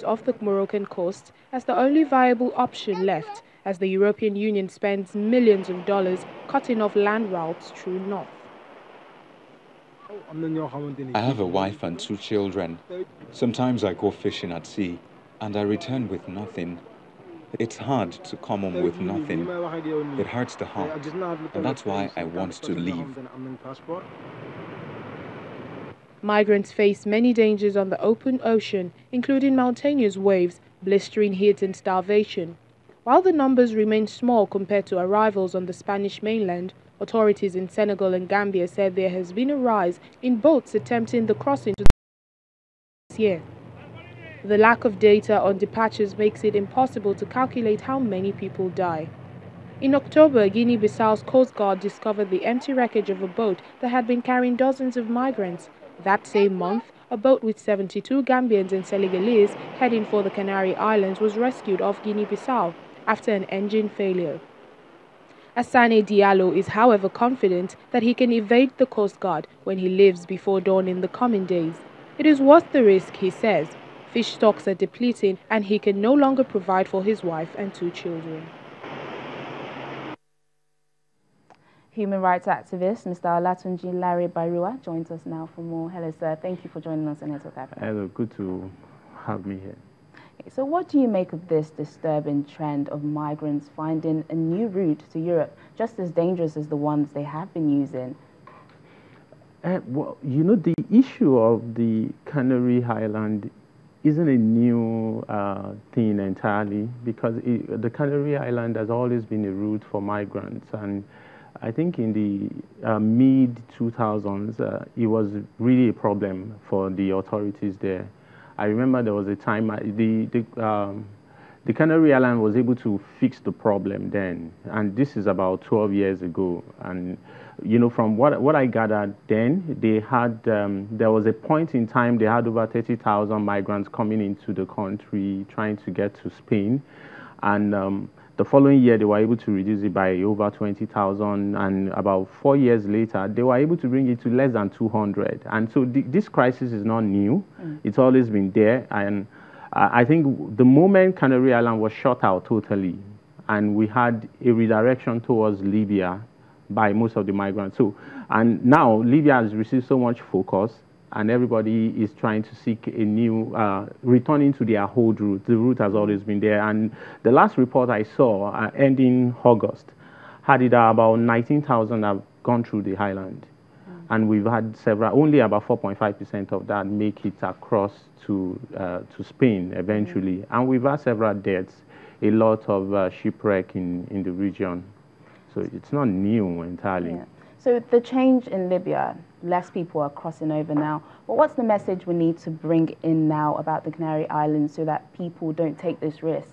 off the Moroccan coast as the only viable option left, as the European Union spends millions of dollars cutting off land routes through north. I have a wife and 2 children. Sometimes I go fishing at sea, and I return with nothing. It's hard to come home with nothing. It hurts the heart, and that's why I want to leave. Migrants face many dangers on the open ocean, including mountainous waves, blistering heat and starvation. While the numbers remain small compared to arrivals on the Spanish mainland, authorities in Senegal and Gambia said there has been a rise in boats attempting the crossing to this year. The lack of data on departures makes it impossible to calculate how many people die. In October, Guinea-Bissau's Coast Guard discovered the empty wreckage of a boat that had been carrying dozens of migrants. That same month, a boat with 72 Gambians and Senegalese heading for the Canary Islands was rescued off Guinea-Bissau after an engine failure. Asane Diallo is, however, confident that he can evade the Coast Guard when he leaves before dawn in the coming days. It is worth the risk, he says. Fish stocks are depleting and he can no longer provide for his wife and 2 children. Human rights activist Mr. Olatunji Larry Barua joins us now for more. Hello, sir. Thank you for joining us on Network Africa. Hello, good to have me here. So what do you make of this disturbing trend of migrants finding a new route to Europe, just as dangerous as the ones they have been using? Well, you know, the issue of the Canary Island isn't a new thing entirely, because the Canary Island has always been a route for migrants, and I think in the mid-2000s, it was really a problem for the authorities there. I remember there was a time the Canary Island was able to fix the problem then, and this is about 12 years ago. And you know, from what I gathered then, they had there was a point in time they had over 30,000 migrants coming into the country trying to get to Spain, and the following year, they were able to reduce it by over 20,000, and about 4 years later, they were able to bring it to less than 200. And so this crisis is not new. It's always been there. And I think the moment Canary Island was shut out totally, and we had a redirection towards Libya by most of the migrants. So, and now Libya has received so much focus, and everybody is trying to seek a new, returning to their old route. The route has always been there. And the last report I saw, ending August, had it about 19,000 have gone through the island. And we've had several, only about 4.5% of that make it across to Spain eventually. And we've had several deaths, a lot of shipwreck in the region. So it's not new entirely. Yeah. So the change in Libya, less people are crossing over now. But what's the message we need to bring in now about the Canary Islands so that people don't take this risk?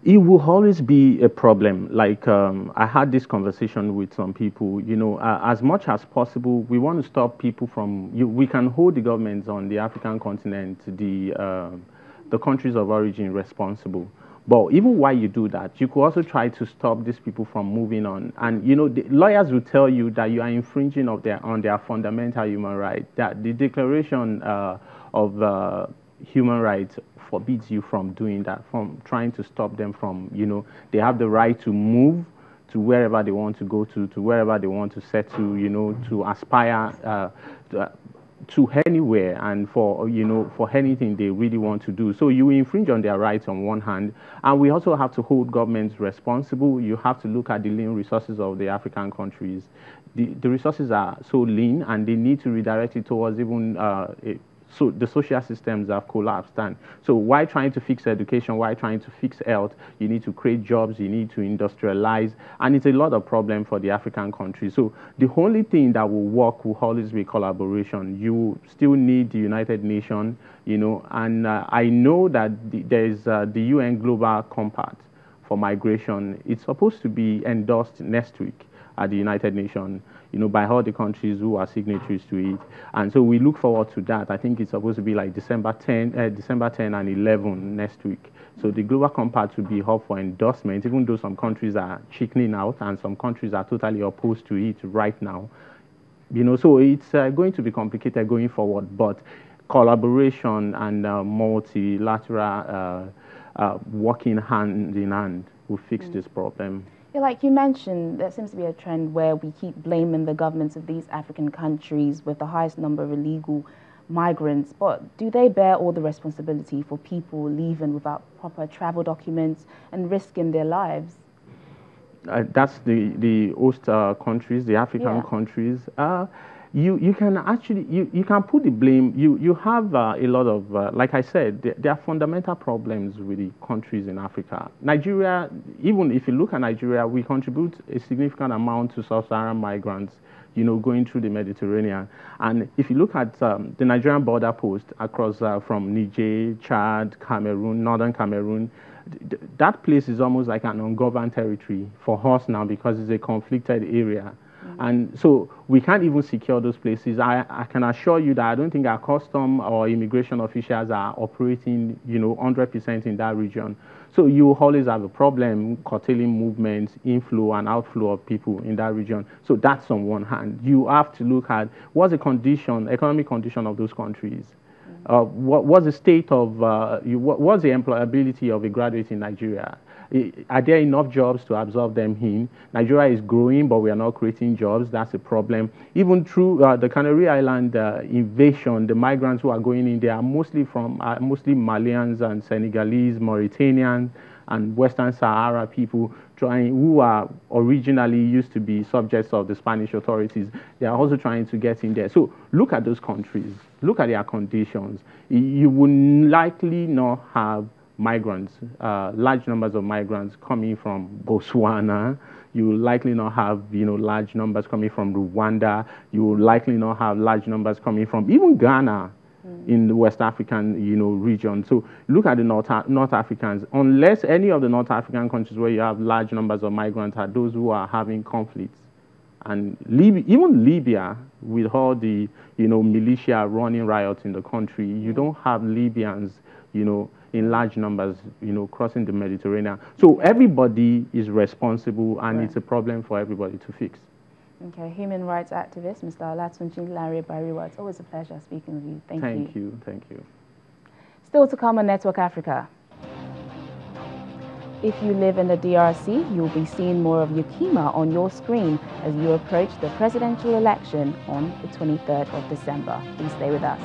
It will always be a problem. Like I had this conversation with some people, you know, as much as possible, we want to stop people from, we can hold the governments on the African continent, the countries of origin responsible. But even while you do that, you could also try to stop these people from moving on. And, you know, the lawyers will tell you that you are infringing on their fundamental human rights, that the Declaration of Human Rights forbids you from doing that, from trying to stop them from, you know, they have the right to move to wherever they want to go to wherever they want to settle, you know, to aspire to anywhere, and for, you know, for anything they really want to do. So you infringe on their rights on one hand, and we also have to hold governments responsible. You have to look at the lean resources of the African countries. The resources are so lean, and they need to redirect it towards even so the social systems have collapsed. And so why trying to fix education, why trying to fix health? You need to create jobs, you need to industrialize, and it's a lot of problem for the African countries. So the only thing that will work will always be collaboration. You still need the United Nations, you know, and I know that there's the UN Global Compact for Migration. It's supposed to be endorsed next week at the United Nations, you know, by all the countries who are signatories to it. And so we look forward to that. I think it's supposed to be like December 10 and 11 next week. So the Global Compact will be up for endorsement, even though some countries are chickening out and some countries are totally opposed to it right now. You know, so it's going to be complicated going forward. But collaboration and multilateral working hand in hand will fix this problem. Yeah, like you mentioned, there seems to be a trend where we keep blaming the governments of these African countries with the highest number of illegal migrants, but do they bear all the responsibility for people leaving without proper travel documents and risking their lives? That's the host countries, the African countries. You can actually you can put the blame. You have a lot of like I said, there are fundamental problems with the countries in Africa. Nigeria, even if you look at Nigeria, we contribute a significant amount to sub-Saharan migrants, going through the Mediterranean. And if you look at the Nigerian border post across from Niger, Chad, Cameroon, northern Cameroon, that place is almost like an ungoverned territory for us now because it's a conflicted area. And so we can't even secure those places. I can assure you that I don't think our custom or immigration officials are operating, 100% in that region. So you always have a problem curtailing movement, inflow and outflow of people in that region. So that's on one hand. You have to look at what's the condition, economic condition of those countries. What's the state of, what's the employability of a graduate in Nigeria? Are there enough jobs to absorb them in? Nigeria is growing, but we are not creating jobs. That's a problem. Even through the Canary Island invasion, the migrants who are going in there are mostly Malians and Senegalese, Mauritanians, and Western Sahara people who are originally used to be subjects of the Spanish authorities. They are also trying to get in there. So look at those countries. Look at their conditions. You will likely not have migrants, large numbers of migrants coming from Botswana. You will likely not have, large numbers coming from Rwanda. You will likely not have large numbers coming from even Ghana in the West African, region. So look at the North Africans. Unless any of the North African countries where you have large numbers of migrants are those who are having conflicts. And even Libya, with all the, militia running riots in the country, you don't have Libyans, in large numbers, crossing the Mediterranean. So everybody is responsible, and it's a problem for everybody to fix. Okay, human rights activist, Mr. Olatunji Larry Bariwa. It's always a pleasure speaking with you. Thank you. Thank you. Still to come on Network Africa. If you live in the DRC, you'll be seeing more of Yakima on your screen as you approach the presidential election on the 23rd of December. Please stay with us.